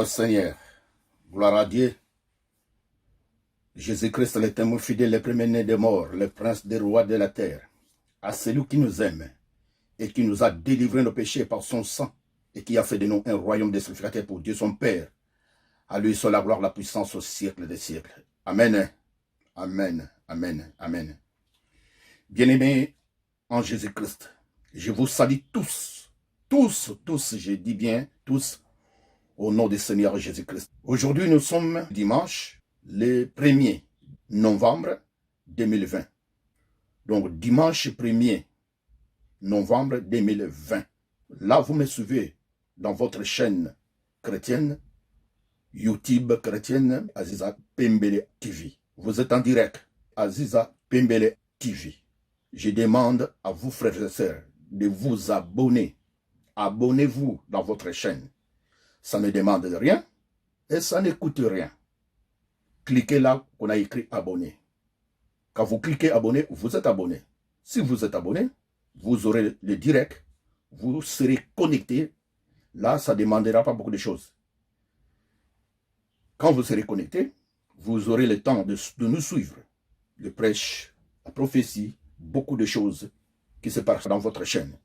Gloire au Seigneur, gloire à Dieu. Jésus-Christ, le témoin fidèle, le premier-né des morts, le prince des rois de la terre, à celui qui nous aime et qui nous a délivrés nos péchés par son sang et qui a fait de nous un royaume de sacrificateurs pour Dieu son Père. À lui soit la gloire, la puissance au siècle des siècles. Amen, amen, amen, amen. Bien-aimés en Jésus-Christ, je vous salue tous, je dis bien tous, au nom du Seigneur Jésus-Christ. Aujourd'hui, nous sommes dimanche, le 1er novembre 2020. Donc, dimanche 1er novembre 2020. Là, vous me suivez dans votre chaîne chrétienne, YouTube chrétienne, Aziza Pembele TV. Vous êtes en direct, Aziza Pembele TV. Je demande à vous, frères et sœurs, de vous abonner. Abonnez-vous dans votre chaîne. Ça ne demande rien et ça ne coûte rien. Cliquez là qu'on a écrit abonner. Quand vous cliquez abonner, vous êtes abonné. Si vous êtes abonné, vous aurez le direct, vous serez connecté. Là, ça ne demandera pas beaucoup de choses. Quand vous serez connecté, vous aurez le temps de nous suivre. Le prêche, la prophétie, beaucoup de choses qui se passent dans votre chaîne.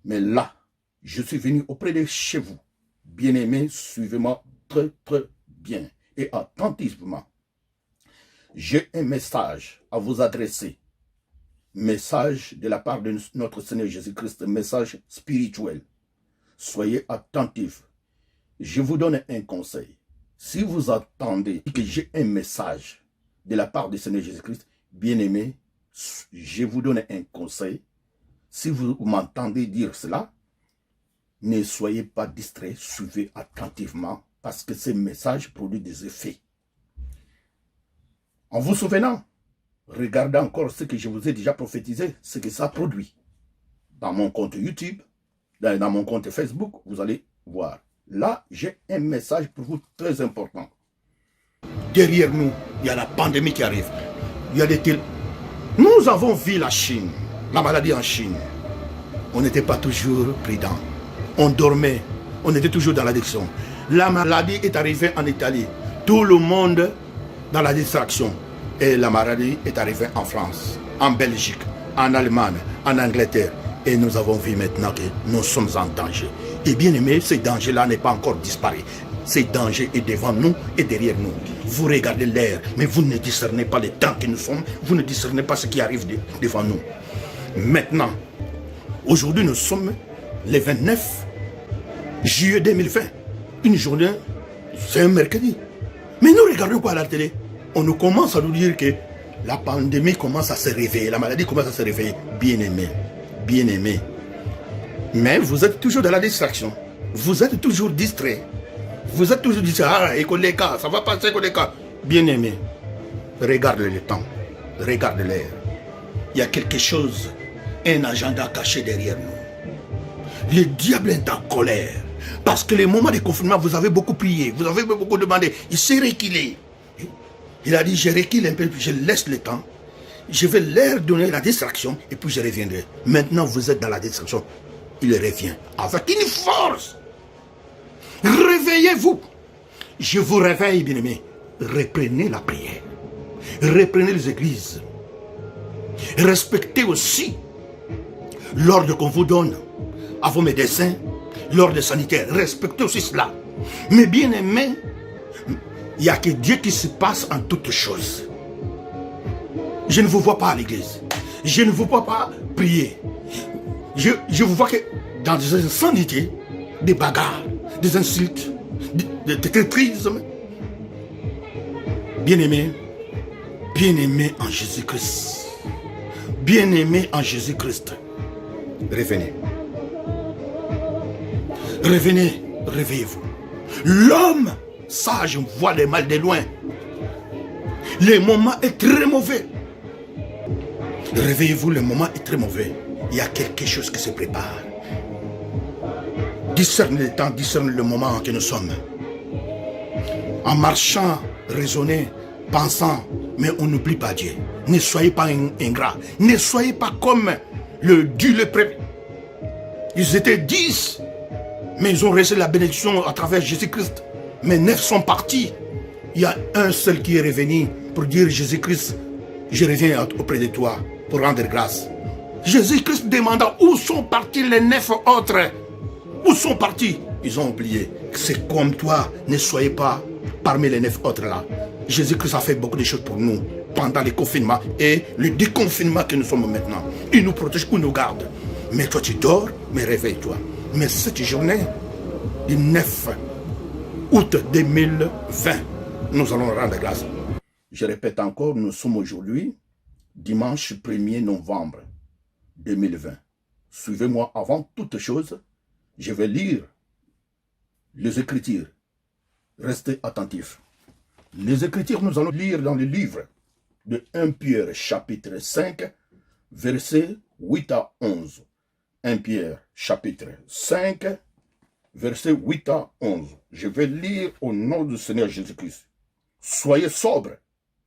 Mais là, je suis venu auprès de chez vous. Bien-aimés, suivez-moi très bien et attentivement. J'ai un message à vous adresser. Message de la part de notre Seigneur Jésus-Christ, message spirituel. Soyez attentifs. Je vous donne un conseil. Si vous attendez que j'ai un message de la part du Seigneur Jésus-Christ, bien-aimés, je vous donne un conseil. Si vous m'entendez dire cela, ne soyez pas distraits, suivez attentivement, parce que ces messages produisent des effets. En vous souvenant, regardez encore ce que je vous ai déjà prophétisé, ce que ça produit. Dans mon compte YouTube, dans mon compte Facebook, vous allez voir. Là, j'ai un message pour vous très important. Derrière nous, il y a la pandémie qui arrive. Il y a des Nous avons vu la Chine, la maladie en Chine. On n'était pas toujours prudent. On dormait, on était toujours dans l'addiction. La maladie est arrivée en Italie. Tout le monde dans la distraction. Et la maladie est arrivée en France, en Belgique, en Allemagne, en Angleterre. Et nous avons vu maintenant que nous sommes en danger. Et bien aimé, ce danger-là n'est pas encore disparu. Ce danger est devant nous et derrière nous. Vous regardez l'air, mais vous ne discernez pas le temps que nous sommes. Vous ne discernez pas ce qui arrive devant nous. Maintenant, aujourd'hui nous sommes le 29 juillet 2020. Une journée, c'est un mercredi. Mais nous regardons quoi à la télé? On nous commence à nous dire que la pandémie commence à se réveiller, la maladie commence à se réveiller. Bien-aimés, bien-aimés. Mais vous êtes toujours dans la distraction. Vous êtes toujours distrait. Vous êtes toujours dit, ah, écoute les cas, ça va passer, écoute les cas. Bien-aimés, regarde le temps, regarde l'air. Il y a quelque chose, un agenda caché derrière nous. Le diable est en colère. Parce que les moments de confinement, vous avez beaucoup prié, vous avez beaucoup demandé. Il s'est reculé. Il a dit, je recule un peu, je laisse le temps. Je vais leur donner la distraction et puis je reviendrai. Maintenant, vous êtes dans la distraction. Il revient avec une force. Réveillez-vous. Je vous réveille, bien-aimés. Reprenez la prière. Reprenez les églises. Respectez aussi l'ordre qu'on vous donne à vos médecins, l'ordre sanitaire. Respectez aussi cela. Mais bien-aimés, il n'y a que Dieu qui se passe en toutes choses. Je ne vous vois pas à l'église. Je ne vous vois pas prier. Je vous vois que dans des insanités, des bagarres, des insultes, des traîtrismes. Bien-aimés en Jésus-Christ. Bien-aimés en Jésus-Christ. Revenez. Revenez, réveillez-vous. L'homme sage voit le mal de loin. Le moment est très mauvais. Réveillez-vous, le moment est très mauvais. Il y a quelque chose qui se prépare. Discerne le temps, discerne le moment que nous sommes. En marchant, raisonnez, pensant, mais on n'oublie pas Dieu. Ne soyez pas ingrats. Ne soyez pas comme le Dieu le prêtre. Ils étaient 10 Mais ils ont reçu la bénédiction à travers Jésus-Christ. Mais 9 sont partis. Il y a un seul qui est revenu pour dire Jésus-Christ, je reviens auprès de toi pour rendre grâce. Jésus-Christ demanda où sont partis les 9 autres. Où sont partis? Ils ont oublié. C'est comme toi, ne soyez pas parmi les 9 autres là. Jésus-Christ a fait beaucoup de choses pour nous pendant le confinement et le déconfinement que nous sommes maintenant. Il nous protège ou nous garde. Mais toi tu dors, mais réveille-toi. Mais cette journée du 9 août 2020, nous allons rendre grâce. Je répète encore, nous sommes aujourd'hui dimanche 1er novembre 2020. Suivez-moi avant toute chose. Je vais lire les Écritures. Restez attentifs. Les Écritures, nous allons lire dans le livre de 1 Pierre, chapitre 5, versets 8 à 11. 1 Pierre, chapitre 5, versets 8 à 11. Je vais lire au nom du Seigneur Jésus-Christ. Soyez sobres,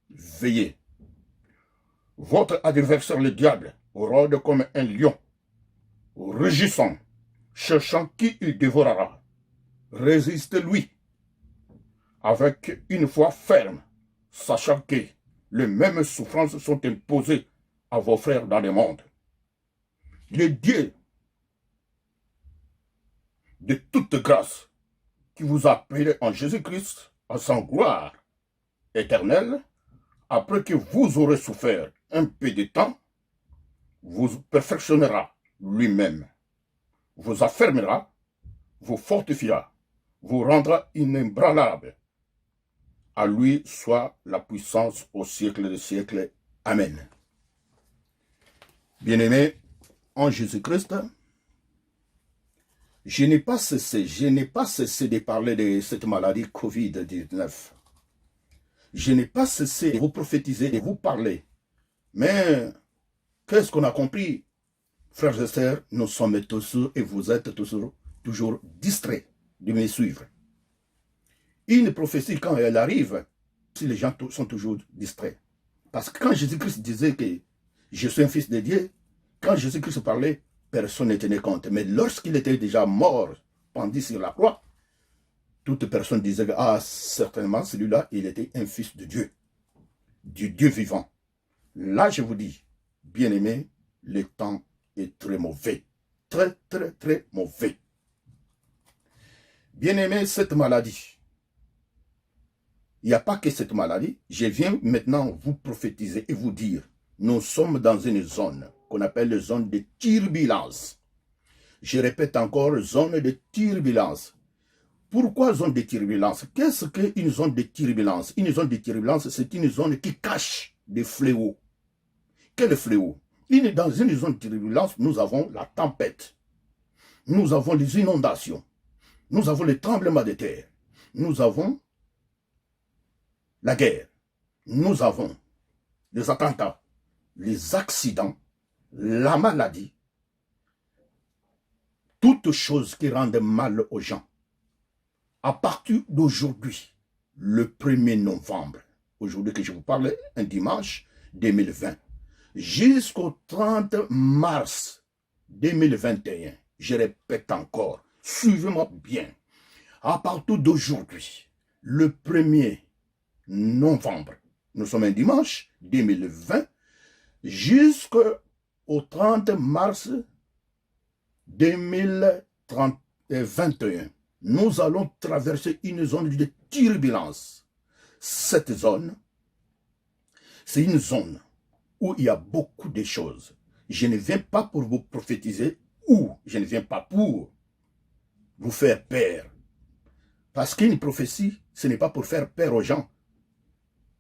veillez. Votre adversaire, le diable, rôde comme un lion, rugissant, cherchant qui il dévorera. Résistez-lui avec une foi ferme, sachant que les mêmes souffrances sont imposées à vos frères dans le monde. Le Dieu de toute grâce qui vous a appelé en Jésus-Christ à sa gloire éternelle, après que vous aurez souffert un peu de temps, vous perfectionnera lui-même, vous affermira, vous fortifiera, vous rendra inébranlable. À lui soit la puissance au siècle des siècles. Amen. Bien-aimés en Jésus-Christ, je n'ai pas cessé de parler de cette maladie Covid-19. Je n'ai pas cessé de vous prophétiser, de vous parler. Mais qu'est-ce qu'on a compris? Frères et sœurs, nous sommes tous et vous êtes toujours distraits de me suivre. Une prophétie, quand elle arrive, si les gens sont toujours distraits. Parce que quand Jésus-Christ disait que je suis un fils de Dieu, quand Jésus-Christ parlait, personne ne tenait compte. Mais lorsqu'il était déjà mort, pendu sur la croix, toute personne disait, ah, certainement, celui-là, il était un fils de Dieu, du Dieu vivant. Là, je vous dis, bien-aimés, le temps est très mauvais. Très, très, très mauvais. Bien-aimés, cette maladie, il n'y a pas que cette maladie. Je viens maintenant vous prophétiser et vous dire, nous sommes dans une zone qu'on appelle la zone de turbulence. Je répète encore, zone de turbulence. Pourquoi zone de turbulence? Qu'est-ce qu'une zone de turbulence? Une zone de turbulence, c'est une zone qui cache des fléaux. Quel fléau? Dans une zone de turbulence, nous avons la tempête. Nous avons les inondations. Nous avons les tremblements de terre. Nous avons la guerre. Nous avons les attentats, les accidents, la maladie, toutes choses qui rendent mal aux gens. À partir d'aujourd'hui, le 1er novembre, aujourd'hui que je vous parle, un dimanche 2020, jusqu'au 30 mars 2021, je répète encore, suivez-moi bien, à partir d'aujourd'hui, le 1er novembre, nous sommes un dimanche 2020, jusqu'au 30 mars 2021, nous allons traverser une zone de turbulence. Cette zone, c'est une zone où il y a beaucoup de choses. Je ne viens pas pour vous prophétiser ou je ne viens pas pour vous faire peur. Parce qu'une prophétie, ce n'est pas pour faire peur aux gens.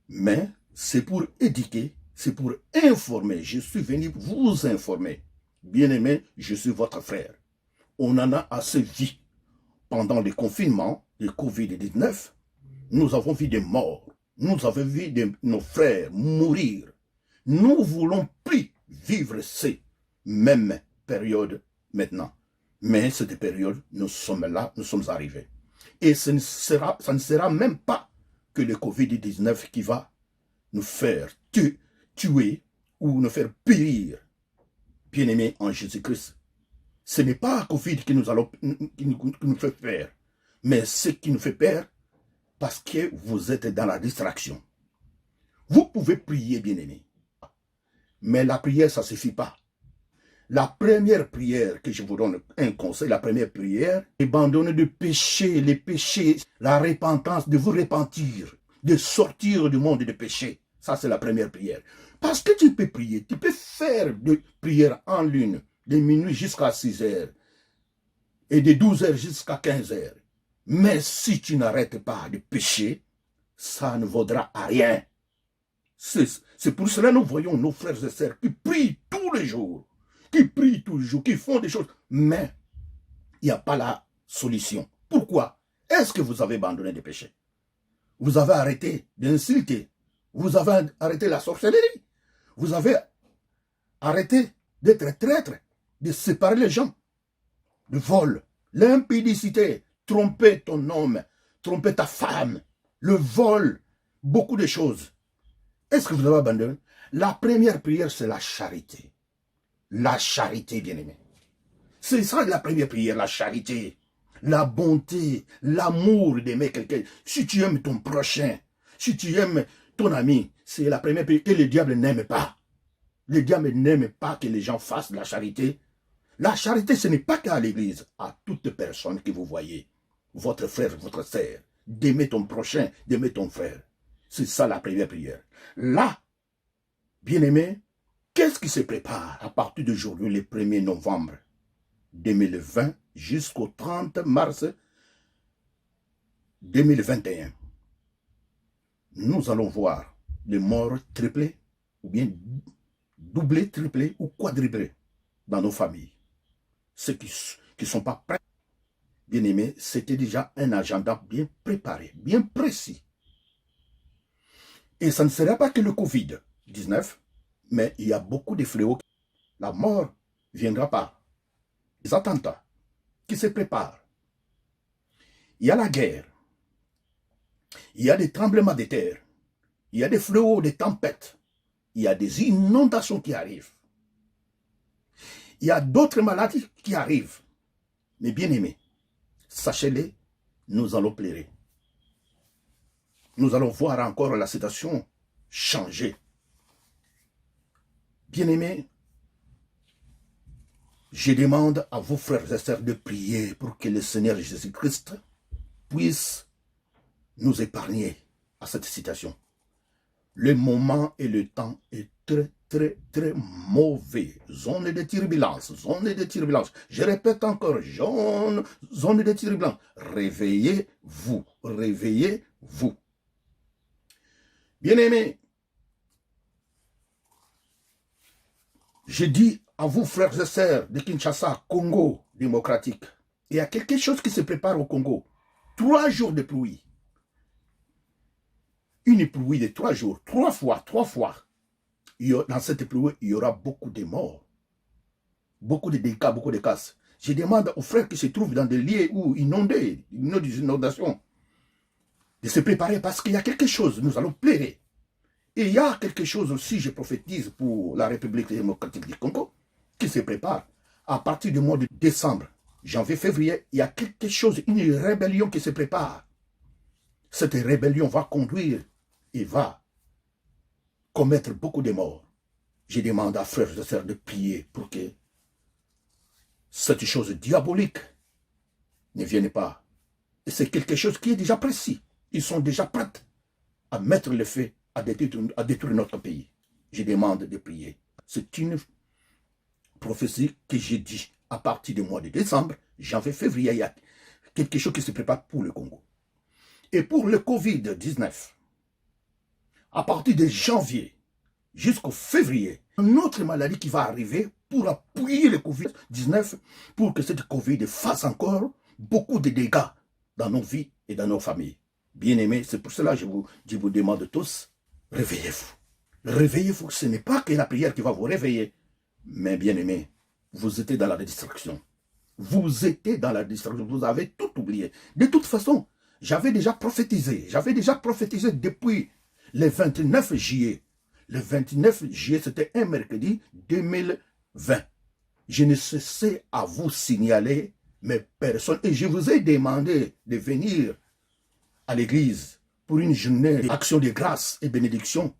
Mais c'est pour éduquer, c'est pour informer. Je suis venu vous informer. Bien-aimés, je suis votre frère. On en a assez vu. Pendant le confinement de Covid-19, nous avons vu des morts. Nous avons vu nos frères mourir. Nous ne voulons plus vivre ces mêmes périodes maintenant. Mais cette période, nous sommes là, nous sommes arrivés. Et ça ne sera même pas que le Covid-19 qui va nous faire tuer ou nous faire périr. Bien-aimés en Jésus-Christ, Ce n'est pas Covid qui nous fait peur, mais ce qui nous fait peur, parce que vous êtes dans la distraction. Vous pouvez prier, bien-aimés, mais la prière, ça ne suffit pas. La première prière que je vous donne un conseil, la première prière, abandonner de péché, les péchés, la repentance, de vous repentir, de sortir du monde de péché. Ça, c'est la première prière. Parce que tu peux prier, tu peux faire de prières en lune, de minuit jusqu'à 6 heures, et de 12 heures jusqu'à 15 heures. Mais si tu n'arrêtes pas de pécher, ça ne vaudra à rien. C'est pour cela que nous voyons nos frères et sœurs qui prient tous les jours, qui prient toujours, qui font des choses, mais il n'y a pas la solution. Pourquoi? Est-ce que vous avez abandonné des péchés? Vous avez arrêté d'insulter, vous avez arrêté la sorcellerie, vous avez arrêté d'être traître, de séparer les gens, le vol, l'impudicité, tromper ton homme, tromper ta femme, le vol, beaucoup de choses. Est-ce que vous avez abandonné? La première prière, c'est la charité. La charité, bien-aimé. C'est ça la première prière, la charité. La bonté, l'amour d'aimer quelqu'un. Si tu aimes ton prochain, si tu aimes ton ami, c'est la première prière que le diable n'aime pas. Le diable n'aime pas que les gens fassent la charité. La charité, ce n'est pas qu'à l'église, à toute personne que vous voyez. Votre frère, votre sœur. D'aimer ton prochain, d'aimer ton frère. C'est ça la première prière. Là, bien-aimé, qu'est-ce qui se prépare à partir d'aujourd'hui, le 1er novembre 2020 jusqu'au 30 mars 2021? Nous allons voir les morts triplés, ou bien doublés, triplés ou quadruplés dans nos familles. Ceux qui ne sont pas prêts, bien-aimés, c'était déjà un agenda bien préparé, bien précis. Et ça ne sera pas que le Covid-19, mais il y a beaucoup de fléaux. La mort viendra par les attentats qui se préparent. Il y a la guerre. Il y a des tremblements de terre. Il y a des fléaux, des tempêtes. Il y a des inondations qui arrivent. Il y a d'autres maladies qui arrivent. Mais bien aimés, sachez-les, nous allons pleurer. Nous allons voir encore la situation changer. Bien-aimés, je demande à vos frères et sœurs de prier pour que le Seigneur Jésus-Christ puisse nous épargner à cette situation. Le moment et le temps est très mauvais. Zone de turbulence, zone de turbulence. Je répète encore, zone de turbulence. Réveillez-vous, réveillez-vous. Bien-aimés, je dis à vous, frères et sœurs de Kinshasa, Congo démocratique, il y a quelque chose qui se prépare au Congo. 3 jours de pluie. Une pluie de 3 jours, 3 fois. Dans cette pluie, il y aura beaucoup de morts. Beaucoup de dégâts, beaucoup de casses. Je demande aux frères qui se trouvent dans des lieux où inondés, des inondations, de se préparer parce qu'il y a quelque chose, nous allons pleurer. Et il y a quelque chose aussi, je prophétise pour la République démocratique du Congo, qui se prépare. À partir du mois de décembre, janvier, février, il y a quelque chose, une rébellion qui se prépare. Cette rébellion va conduire et va commettre beaucoup de morts. Je demande à frères et sœurs de prier pour que cette chose diabolique ne vienne pas. Et c'est quelque chose qui est déjà précis. Ils sont déjà prêts à mettre le feu, à détruire notre pays. Je demande de prier. C'est une prophétie que j'ai dit à partir du mois de décembre, janvier, février, il y a quelque chose qui se prépare pour le Congo. Et pour le Covid-19, à partir de janvier jusqu'au février, une autre maladie qui va arriver pour appuyer le Covid-19, pour que cette Covid fasse encore beaucoup de dégâts dans nos vies et dans nos familles. Bien-aimés, c'est pour cela que je vous demande tous, réveillez-vous. Réveillez-vous, ce n'est pas que la prière qui va vous réveiller. Mais bien-aimés, vous êtes dans la distraction. Vous étiez dans la distraction, vous avez tout oublié. De toute façon, j'avais déjà prophétisé depuis le 29 juillet. Le 29 juillet, c'était un mercredi 2020. je ne cessais à vous signaler mes personnes. Et je vous ai demandé de venir à l'église pour une journée d'action de grâce et bénédiction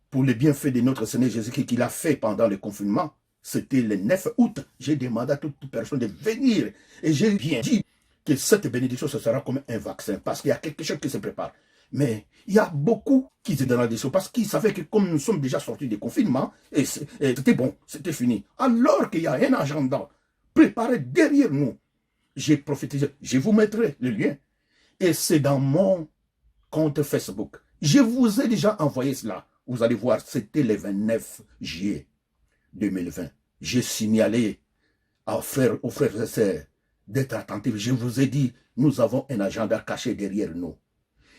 pour les bienfaits de notre Seigneur Jésus-Christ qu'il a fait pendant le confinement. C'était le 9 août. J'ai demandé à toute personne de venir. Et j'ai bien dit que cette bénédiction, ce sera comme un vaccin. Parce qu'il y a quelque chose qui se prépare. Mais il y a beaucoup qui étaient dans la décision. Parce qu'ils savaient que comme nous sommes déjà sortis du confinement, et c'était bon, c'était fini. Alors qu'il y a un agenda préparé derrière nous. J'ai prophétisé. Je vous mettrai le lien. Et c'est dans mon compte Facebook. Je vous ai déjà envoyé cela. Vous allez voir, c'était le 29 juillet 2020. J'ai signalé aux frères et sœurs d'être attentifs. Je vous ai dit, nous avons un agenda caché derrière nous.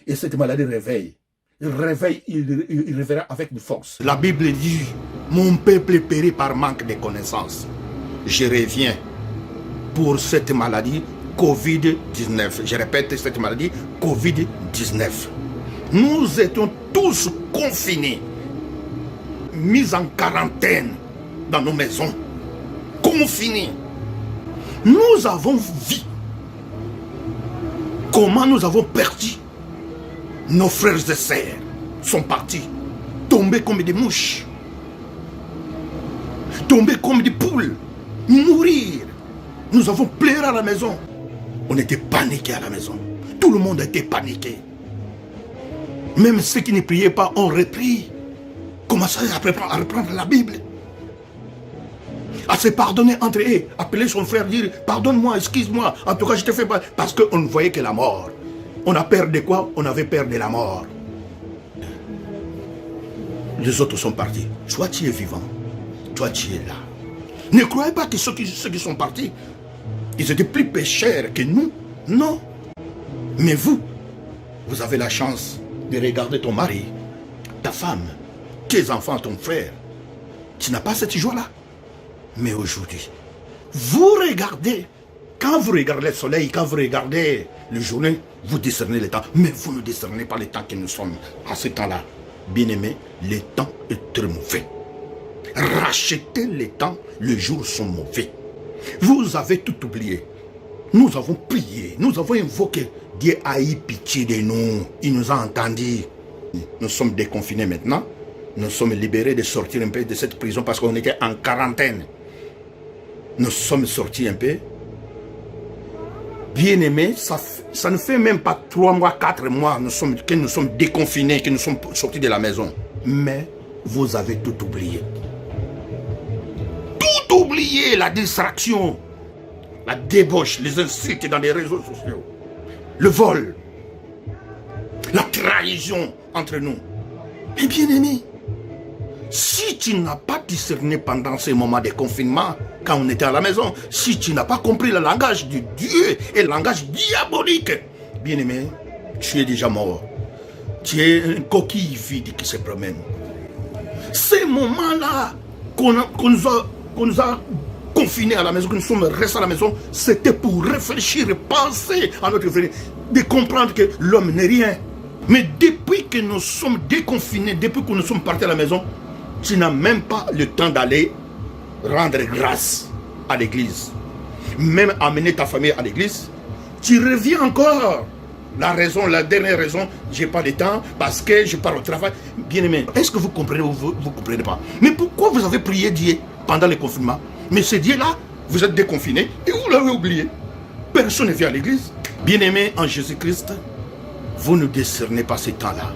Et cette maladie réveille. Il réveillera avec de force. La Bible dit, mon peuple périt par manque de connaissances. Je reviens pour cette maladie Covid-19. Je répète, cette maladie Covid-19. Nous étions tous confinés, mis en quarantaine dans nos maisons, confinés. Nous avons vu comment nous avons perdu. Nos frères et sœurs sont partis, tombés comme des mouches, tombés comme des poules, mourir. Nous avons pleuré à la maison. On était paniqués à la maison. Tout le monde était paniqué. Même ceux qui ne priaient pas ont repris. Commençaient à reprendre la Bible. À se pardonner entre eux. Appeler son frère, dire pardonne-moi, excuse-moi. En tout cas, je te fais pas. Parce qu'on ne voyait que la mort. On a peur de quoi? On avait peur de la mort. Les autres sont partis. Toi, tu es vivant. Toi, tu es là. Ne croyez pas que ceux qui sont partis, ils étaient plus pécheurs que nous. Non. Mais vous avez la chance de regarder ton mari, ta femme, tes enfants, ton frère. Tu n'as pas cette joie-là. Mais aujourd'hui, vous regardez. Quand vous regardez le soleil, quand vous regardez le journée, vous discernez le temps. Mais vous ne discernez pas le temps que nous sommes à ce temps-là. Bien-aimés, le temps est très mauvais. Rachetez le temps, les jours sont mauvais. Vous avez tout oublié. Nous avons prié, nous avons invoqué. Dieu a eu pitié de nous. Il nous a entendus. Nous sommes déconfinés maintenant. Nous sommes libérés de sortir un peu de cette prison parce qu'on était en quarantaine. Nous sommes sortis un peu. Bien aimés, ça ne fait même pas 3 mois, 4 mois que nous sommes déconfinés, que nous sommes sortis de la maison. Mais vous avez tout oublié. Tout oublié, la distraction, la débauche, les insultes dans les réseaux sociaux, le vol, la trahison entre nous. Mais bien aimé, si tu n'as pas discerné pendant ces moments de confinement, quand on était à la maison, si tu n'as pas compris le langage de Dieu et le langage diabolique, bien aimé, tu es déjà mort. Tu es une coquille vide qui se promène. Ces moments-là qu'on nous a confinés à la maison, que nous sommes restés à la maison, c'était pour réfléchir et penser à notre avenir, de comprendre que l'homme n'est rien. Mais depuis que nous sommes déconfinés, depuis que nous sommes partis à la maison, tu n'as même pas le temps d'aller rendre grâce à l'église. Même amener ta famille à l'église, tu reviens encore. La dernière raison, j'ai pas de temps parce que je pars au travail. Bien aimé, est-ce que vous comprenez ou vous ne comprenez pas? Mais pourquoi vous avez prié Dieu pendant le confinement? Mais ce Dieu-là, vous êtes déconfiné et vous l'avez oublié. Personne ne vient à l'église. Bien aimé en Jésus-Christ, vous ne discernez pas ce temps-là.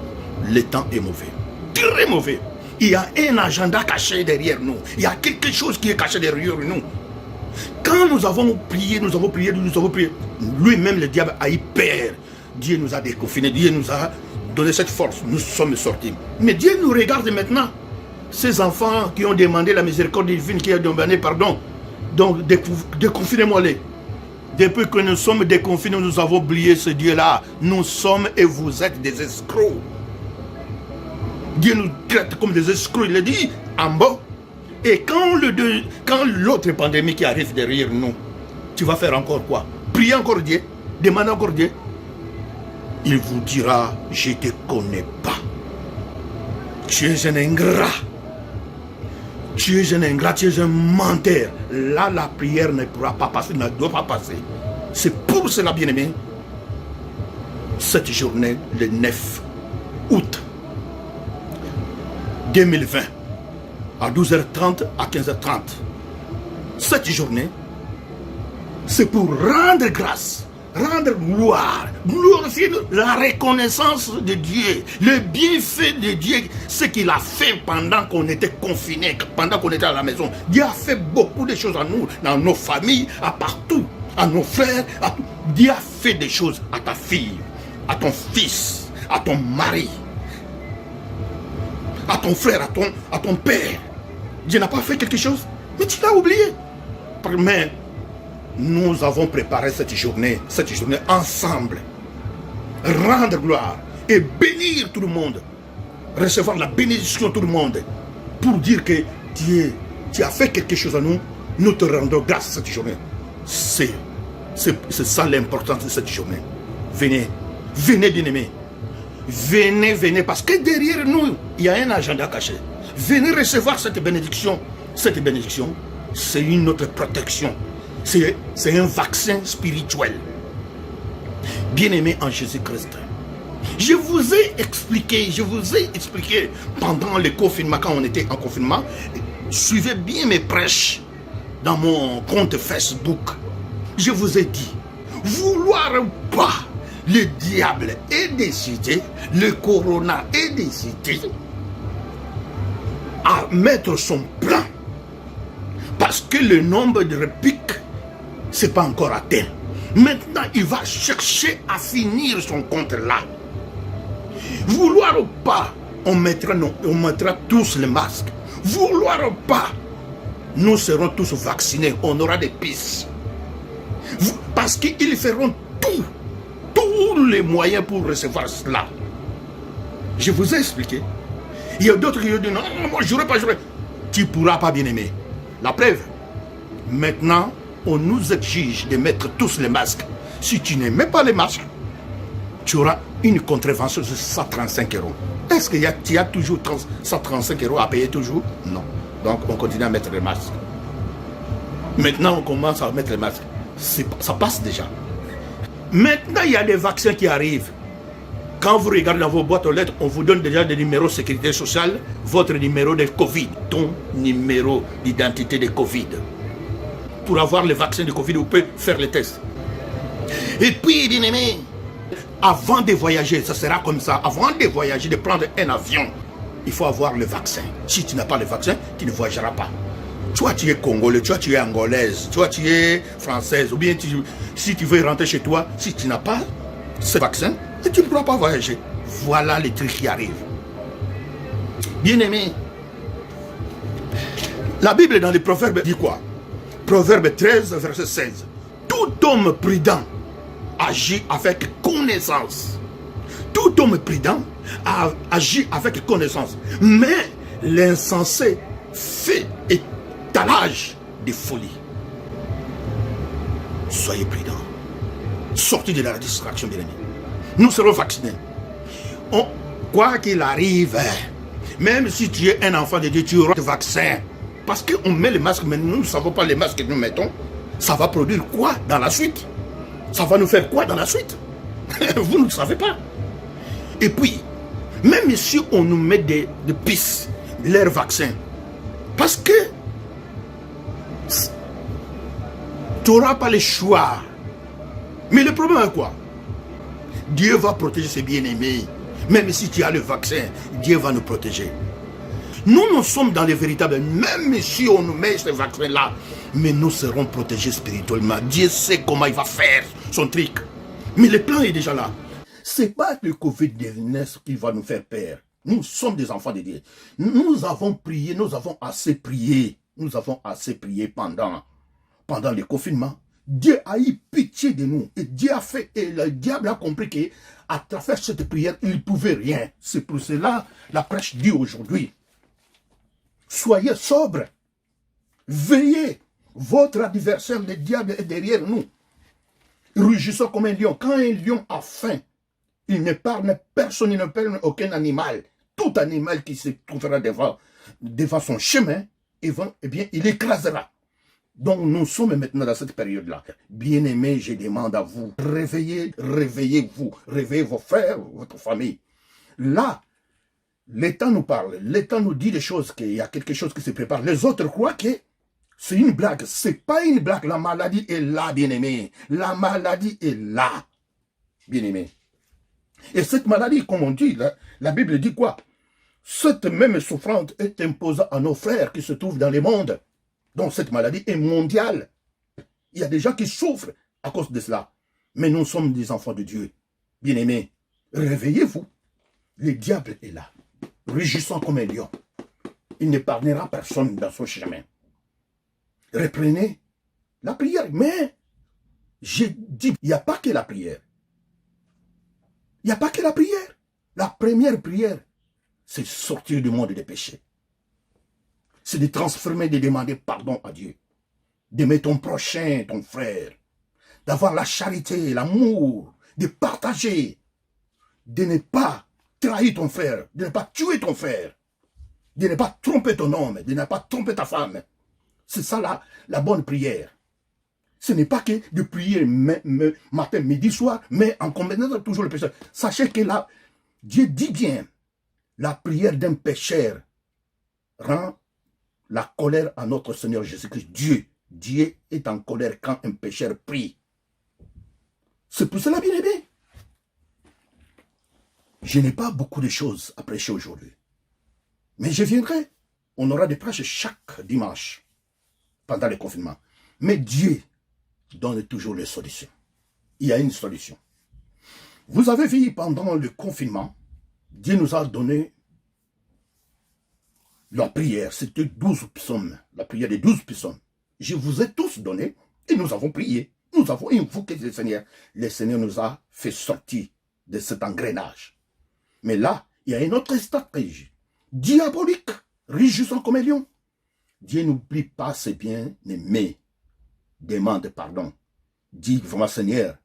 Le temps est mauvais. Très mauvais. Il y a un agenda caché derrière nous. Il y a quelque chose qui est caché derrière nous. Quand nous avons prié, lui-même le diable a eu peur. Dieu nous a déconfinés, Dieu nous a donné cette force. Nous sommes sortis. Mais Dieu nous regarde maintenant. Ces enfants qui ont demandé la miséricorde divine, qui ont demandé pardon. Donc déconfinez-moi-les. Depuis que nous sommes déconfinés, nous avons oublié ce Dieu-là. Nous sommes et vous êtes des escrocs. Dieu nous traite comme des escrocs, il a dit en bas. Et quand l'autre pandémie qui arrive derrière nous, tu vas faire encore quoi? Prier encore Dieu, demander encore Dieu. Il vous dira, je ne te connais pas. Tu es un ingrat. Tu es un ingrat, tu es un menteur. Là, la prière ne pourra pas passer, ne doit pas passer. C'est pour cela, bien-aimé, cette journée, le 9 août 2020, à 12h30 à 15h30, cette journée, c'est pour rendre grâce, rendre gloire, glorifier la reconnaissance de Dieu, le bienfait de Dieu, ce qu'il a fait pendant qu'on était confinés, pendant qu'on était à la maison. Dieu a fait beaucoup de choses à nous, dans nos familles, à partout, à nos frères. Dieu a fait des choses à ta fille, à ton fils, à ton mari, à ton frère, à ton père. Dieu n'a pas fait quelque chose, mais tu l'as oublié. Mais nous avons préparé cette journée ensemble. Rendre gloire et bénir tout le monde. Recevoir la bénédiction de tout le monde. Pour dire que Dieu, tu as fait quelque chose à nous, nous te rendons grâce cette journée. C'est ça l'importance de cette journée. Venez, venez bien-aimés. Venez, venez, parce que derrière nous, il y a un agenda caché. Venez recevoir cette bénédiction. Cette bénédiction, c'est une autre protection. C'est un vaccin spirituel. Bien-aimé en Jésus-Christ, je vous ai expliqué pendant le confinement, quand on était en confinement, suivez bien mes prêches dans mon compte Facebook. Je vous ai dit, vouloir ou pas, le diable est décidé, le corona est décidé à mettre son plan. Parce que le nombre de pics, ce n'est pas encore atteint. Maintenant, il va chercher à finir son compte là. Vouloir ou pas, on mettra tous les masques. Vouloir ou pas, nous serons tous vaccinés. On aura des pistes. Parce qu'ils feront tous les moyens pour recevoir cela. Je vous ai expliqué. Il y a d'autres qui ont dit non, moi je n'aurai pas. Tu ne pourras pas, bien aimer. La preuve, maintenant, on nous exige de mettre tous les masques. Si tu ne mets pas les masques, tu auras une contravention de 135 €. Est-ce que tu as toujours 135 € à payer toujours? Non. Donc, on continue à mettre les masques. Maintenant, on commence à mettre les masques. Ça passe déjà. Maintenant, il y a des vaccins qui arrivent. Quand vous regardez dans vos boîtes aux lettres, on vous donne déjà des numéros de sécurité sociale, votre numéro de Covid, ton numéro d'identité de Covid. Pour avoir le vaccin de Covid, vous pouvez faire les tests. Et puis, bien aimé, avant de voyager, ça sera comme ça. Avant de voyager, de prendre un avion, il faut avoir le vaccin. Si tu n'as pas le vaccin, tu ne voyageras pas. Toi, tu es congolais, toi, tu es angolaise, toi, tu es française, ou bien si tu veux rentrer chez toi, si tu n'as pas ce vaccin, tu ne pourras pas voyager. Voilà les trucs qui arrivent. Bien aimé, la Bible dans les Proverbes dit quoi? Proverbe 13, verset 16. Tout homme prudent agit avec connaissance. Tout homme prudent agit avec connaissance. Mais l'insensé fait étalage de folie. Soyez prudents. Sortez de la distraction, bien aimé. Nous serons vaccinés. Quoi qu'il arrive, même si tu es un enfant de Dieu, tu auras le vaccin. Parce qu'on met les masques, mais nous ne savons pas les masques que nous mettons. Ça va produire quoi dans la suite? Ça va nous faire quoi dans la suite? Vous ne le savez pas. Et puis, même si on nous met des pistes, leurs vaccins, parce que tu n'auras pas le choix. Mais le problème est quoi? Dieu va protéger ses bien-aimés. Même si tu as le vaccin, Dieu va nous protéger. Nous sommes dans les véritables, même si on nous met ce vaccin-là, mais nous serons protégés spirituellement. Dieu sait comment il va faire son truc. Mais le plan est déjà là. Ce n'est pas le Covid-19 qui va nous faire peur. Nous sommes des enfants de Dieu. Nous avons prié, nous avons assez prié. Nous avons assez prié pendant le confinement. Dieu a eu pitié de nous. Et Dieu a fait, et le diable a compris qu'à travers cette prière, il ne pouvait rien. C'est pour cela la prêche dit aujourd'hui. Soyez sobres. Veillez. Votre adversaire, le diable, est derrière nous. Rugissant comme un lion. Quand un lion a faim, il ne parle personne, il ne parle aucun animal. Tout animal qui se trouvera devant son chemin, eh bien, il écrasera. Donc, nous sommes maintenant dans cette période-là. Bien-aimés, je demande à vous, réveillez-vous, réveillez vos frères, votre famille. Là, l'État nous parle, l'État nous dit des choses, qu'il y a quelque chose qui se prépare. Les autres croient que c'est une blague. C'est pas une blague, la maladie est là, bien-aimés. La maladie est là, bien-aimés. Et cette maladie, comme on dit, la Bible dit quoi? Cette même souffrance est imposée à nos frères qui se trouvent dans le monde. Donc cette maladie est mondiale. Il y a des gens qui souffrent à cause de cela. Mais nous sommes des enfants de Dieu. Bien-aimés, réveillez-vous. Le diable est là, rugissant comme un lion. Il n'épargnera personne dans son chemin. Reprenez la prière. Mais, j'ai dit, il n'y a pas que la prière. Il n'y a pas que la prière. La première prière, c'est sortir du monde des péchés. C'est de transformer, de demander pardon à Dieu. D'aimer ton prochain, ton frère. D'avoir la charité, l'amour, de partager. De ne pas trahir ton frère, de ne pas tuer ton frère. De ne pas tromper ton homme, de ne pas tromper ta femme. C'est ça la bonne prière. Ce n'est pas que de prier matin, midi, soir, mais en commettant toujours le péché. Sachez que là, Dieu dit bien, la prière d'un pécheur rend la colère à notre Seigneur Jésus-Christ. Dieu est en colère quand un pécheur prie. C'est pour cela, bien aimé. Je n'ai pas beaucoup de choses à prêcher aujourd'hui. Mais je viendrai. On aura des prêches chaque dimanche pendant le confinement. Mais Dieu donne toujours les solutions. Il y a une solution. Vous avez vu pendant le confinement, Dieu nous a donné la prière. C'était 12 psaumes. La prière des 12 psaumes. Je vous ai tous donné et nous avons prié. Nous avons invoqué le Seigneur. Le Seigneur nous a fait sortir de cet engrenage. Mais là, il y a une autre stratégie. Diabolique, rugissant comme un lion. Dieu n'oublie pas ses bien-aimés. Demande pardon. Dis vraiment, Seigneur,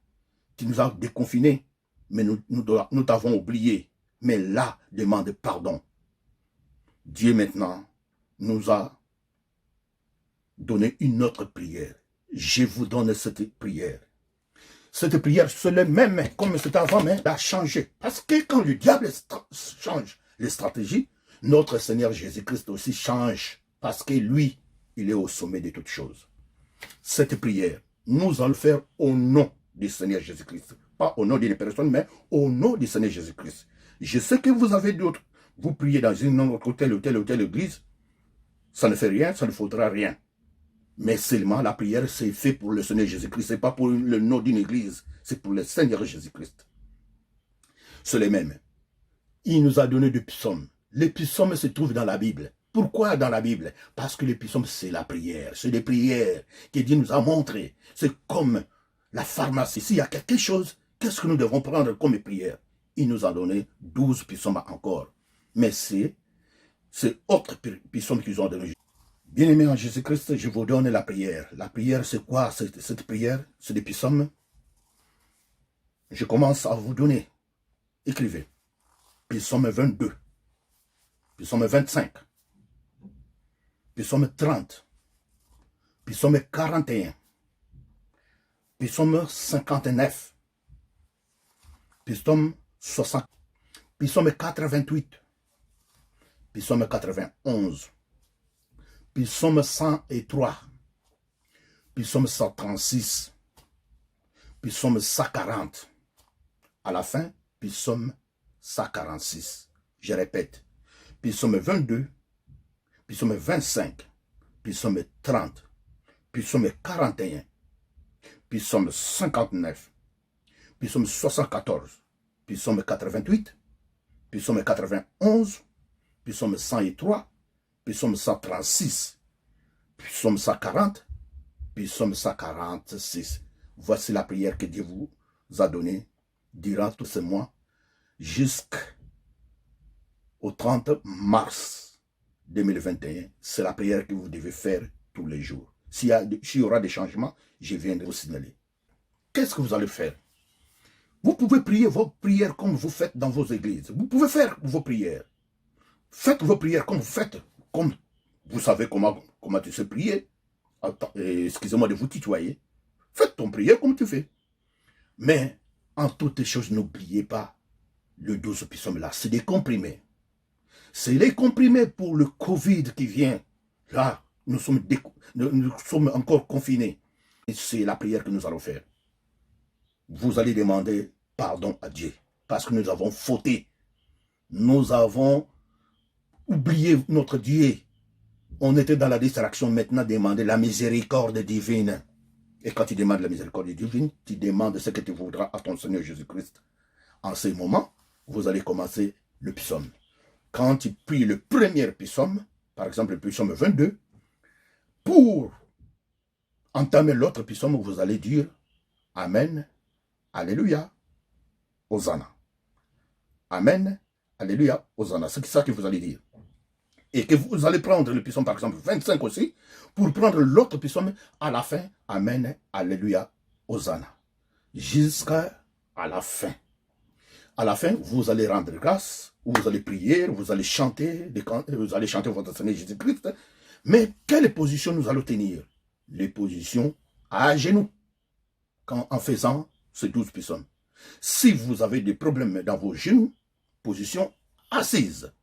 tu nous as déconfinés, mais nous t'avons oublié. Mais là, demande pardon. Dieu maintenant nous a donné une autre prière. Je vous donne cette prière. Cette prière, c'est le même, comme c'était avant, mais a changé. Parce que quand le diable change les stratégies, notre Seigneur Jésus-Christ aussi change. Parce que lui, il est au sommet de toutes choses. Cette prière, nous allons le faire au nom du Seigneur Jésus-Christ. Pas au nom d'une personne, mais au nom du Seigneur Jésus-Christ. Je sais que vous avez d'autres. Vous priez dans une autre telle ou telle église. Ça ne fait rien, ça ne faudra rien. Mais seulement la prière, c'est fait pour le Seigneur Jésus-Christ. Ce n'est pas pour le nom d'une église. C'est pour le Seigneur Jésus-Christ. C'est le même. Il nous a donné des psaumes. Les psaumes se trouvent dans la Bible. Pourquoi dans la Bible? Parce que les psaumes, c'est la prière. C'est des prières que Dieu nous a montrées. C'est comme la pharmacie. S'il y a quelque chose, qu'est-ce que nous devons prendre comme prière? Il nous a donné 12 psaumes encore. Mais c'est autres psaumes qu'ils ont donné. Bien-aimés en Jésus-Christ, je vous donne la prière. La prière, c'est quoi cette prière? C'est des psaumes. Je commence à vous donner. Écrivez. Psaume 22. Psaume 25. Psaume 30. Psaume 41. Psaume 59. Psaume 60. Psaume 88. Psaume 91. Psaume 103, Psaume 136, Psaume 140. À la fin, Psaume 146. Je répète, Psaume 22, Psaume 25, Psaume 30, Psaume 41, Psaume 59, Psaume 74, Psaume 88, Psaume 91, Psaume 103, Psaume 136, Psaume 140, Psaume 146. Voici la prière que Dieu vous a donnée durant tous ces mois jusqu'au 30 mars 2021. C'est la prière que vous devez faire tous les jours. S'il y aura des changements, je viendrai vous signaler. Qu'est-ce que vous allez faire? Vous pouvez prier vos prières comme vous faites dans vos églises. Vous pouvez faire vos prières. Faites vos prières comme vous faites. Comme vous savez comment comment tu sais prier. Excusez-moi de vous tutoyer. Faites ton prière comme tu fais. Mais, en toutes choses, n'oubliez pas le 12 psaume là. C'est des comprimés. C'est les comprimés pour le Covid qui vient. Là, nous sommes encore confinés. C'est la prière que nous allons faire. Vous allez demander pardon à Dieu. Parce que nous avons fauté. Nous avons oublié notre Dieu. On était dans la distraction, maintenant demander la miséricorde divine. Et quand tu demandes la miséricorde divine, tu demandes ce que tu voudras à ton Seigneur Jésus-Christ. En ce moment, vous allez commencer le psaume. Quand tu pries le premier psaume, par exemple le psaume 22, pour entamer l'autre psaume, vous allez dire Amen, Alléluia, Hosanna. Amen, Alléluia, Hosanna. C'est ça que vous allez dire. Et que vous allez prendre le psaume, par exemple, 25 aussi, pour prendre l'autre psaume à la fin. Amen, Alléluia, Hosanna. Jusqu'à la fin. À la fin, vous allez rendre grâce, vous allez prier, vous allez chanter votre Seigneur Jésus-Christ. Mais quelle position nous allons tenir? Les positions à genoux, en faisant ces 12 psaumes. Si vous avez des problèmes dans vos genoux, position assise.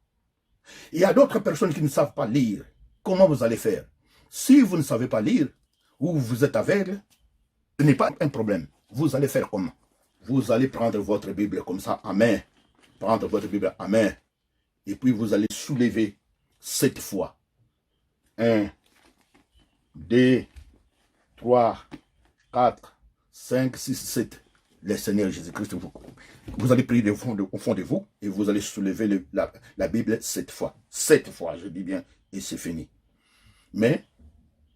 Il y a d'autres personnes qui ne savent pas lire. Comment vous allez faire? Si vous ne savez pas lire, ou vous êtes aveugle, ce n'est pas un problème. Vous allez faire comment? Vous allez prendre votre Bible comme ça, à main. Prendre votre Bible à main. Et puis vous allez soulever 7 fois. 1, 2, 3, 4, 5, 6, 7. Le Seigneur Jésus-Christ, vous allez prier au fond de vous et vous allez soulever la Bible 7 fois. 7 fois, je dis bien, et c'est fini. Mais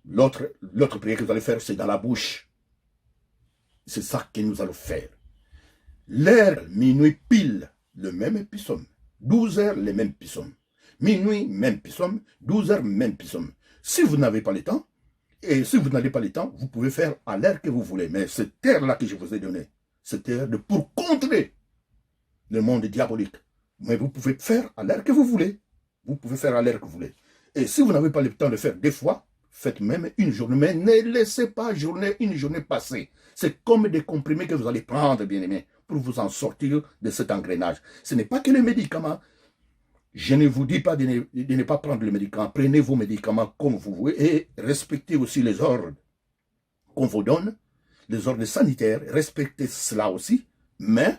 l'autre prière que vous allez faire, c'est dans la bouche. C'est ça que nous allons faire. L'heure, minuit, pile, le même psaume. 12 heures, les mêmes psaumes. Minuit, même psaume. 12 heures, même psaume. Si vous n'avez pas le temps, et si vous n'avez pas le temps, vous pouvez faire à l'heure que vous voulez. Mais cette heure-là que je vous ai donnée, cette heure pour contrer le monde diabolique. Mais vous pouvez faire à l'heure que vous voulez. Vous pouvez faire à l'heure que vous voulez. Et si vous n'avez pas le temps de faire des fois, faites même une journée. Mais ne laissez pas une journée passer. C'est comme des comprimés que vous allez prendre, bien aimé, pour vous en sortir de cet engrenage. Ce n'est pas que les médicaments. Je ne vous dis pas de ne pas prendre le médicament. Prenez vos médicaments comme vous voulez et respectez aussi les ordres qu'on vous donne, les ordres sanitaires. Respectez cela aussi, mais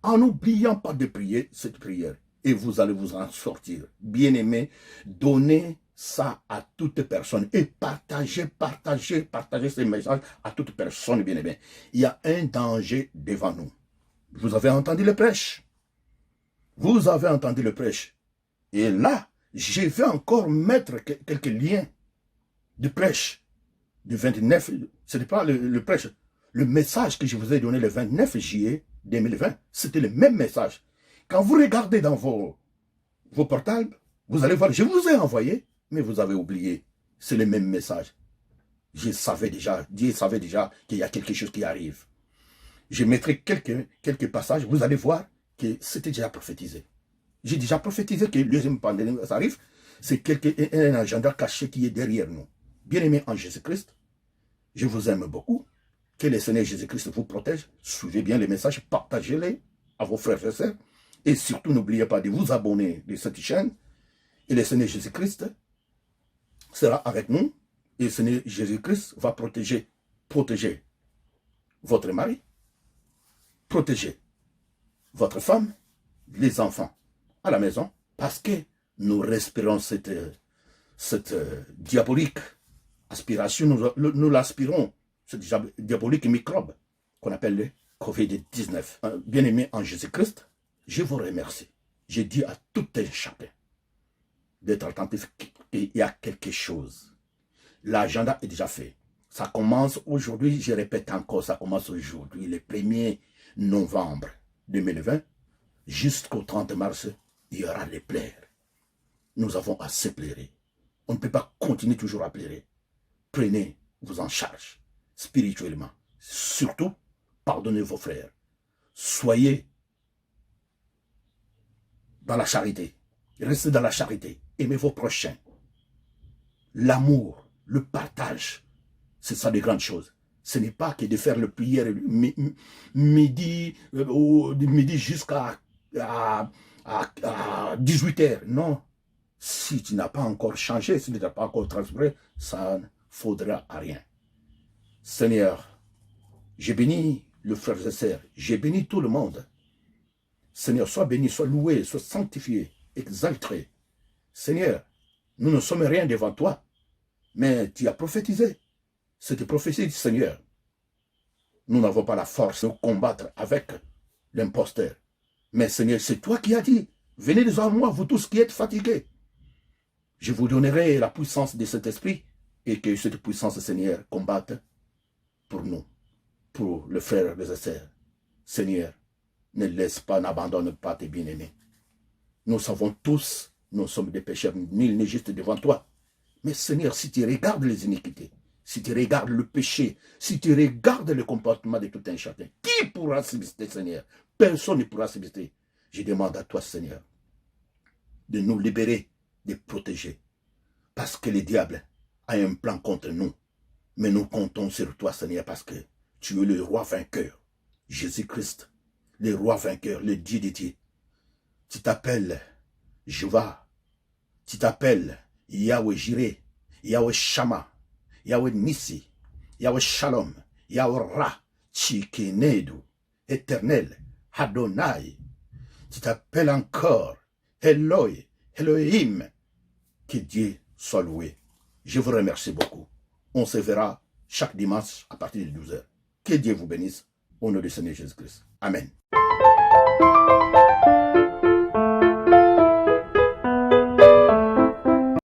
en n'oubliant pas de prier cette prière. Et vous allez vous en sortir. Bien-aimés, donnez ça à toute personne et partagez ces messages à toute personne, bien-aimés. Il y a un danger devant nous. Vous avez entendu le prêche. Vous avez entendu le prêche. Et là, je vais encore mettre quelques liens de prêche du 29. Ce n'est pas le prêche. Le message que je vous ai donné le 29 juillet 2020, c'était le même message. Quand vous regardez dans vos portables, vous allez voir, je vous ai envoyé, mais vous avez oublié. C'est le même message. Dieu savait déjà qu'il y a quelque chose qui arrive. Je mettrai quelques passages, vous allez voir que c'était déjà prophétisé. J'ai déjà prophétisé que le deuxième pandémie arrive. C'est un agenda caché qui est derrière nous. Bien-aimés en Jésus-Christ, je vous aime beaucoup. Que le Seigneur Jésus-Christ vous protège. Suivez bien les messages, partagez-les à vos frères et sœurs. Et surtout, n'oubliez pas de vous abonner de cette chaîne. Et le Seigneur Jésus-Christ sera avec nous. Et le Seigneur Jésus-Christ va protéger votre mari, protéger votre femme, les enfants à la maison, parce que nous respirons cette diabolique aspiration, nous l'aspirons, ce diabolique microbe qu'on appelle le Covid-19. Bien-aimés en Jésus-Christ, je vous remercie. Je dis à tout un chacun d'être attentif et il y a quelque chose. L'agenda est déjà fait. Ça commence aujourd'hui, je répète encore, ça commence aujourd'hui, le 1er novembre 2020, jusqu'au 30 mars, il y aura les plaies. Nous avons assez plairé. On ne peut pas continuer toujours à plairer. Prenez-vous en charge spirituellement. Surtout, pardonnez vos frères. Soyez dans la charité. Restez dans la charité. Aimez vos prochains. L'amour le partage. C'est ça de grandes choses. Ce n'est pas que de faire le prière midi, midi jusqu'à 18h. Non. Si tu n'as pas encore changé, si tu n'as pas encore transféré, ça ne faudra à rien. Seigneur, j'ai béni le frère et sœurs, j'ai béni tout le monde. Seigneur, sois béni, sois loué, sois sanctifié, exalté. Seigneur, nous ne sommes rien devant toi, mais tu as prophétisé. Cette prophétie du Seigneur. Nous n'avons pas la force de combattre avec l'imposteur. Mais Seigneur, c'est toi qui as dit, venez devant moi, vous tous qui êtes fatigués. Je vous donnerai la puissance de cet esprit et que cette puissance, Seigneur, combatte pour nous, pour le frère et les sœurs. Seigneur, ne laisse pas, n'abandonne pas tes bien-aimés. Nous savons tous, nous sommes des pécheurs, nul n'est juste devant toi. Mais Seigneur, si tu regardes les iniquités, si tu regardes le péché, si tu regardes le comportement de tout un chacun, qui pourra subsister, Seigneur? Personne ne pourra subsister. Je demande à toi, Seigneur, de nous libérer, de protéger. Parce que le diable a un plan contre nous. Mais nous comptons sur toi, Seigneur, parce que tu es le roi vainqueur. Jésus-Christ, le roi vainqueur, le Dieu de Dieu. Tu t'appelles Jéhovah. Tu t'appelles Yahweh Jireh, Yahweh Shama, Yahweh Nissi, Yahweh Shalom, Yahweh Ra, Tchikenedu, Éternel, Adonai. Tu t'appelles encore Eloi, Elohim. Que Dieu soit loué. Je vous remercie beaucoup. On se verra chaque dimanche à partir de 12h. Que Dieu vous bénisse au nom du Seigneur Jésus-Christ. Amen.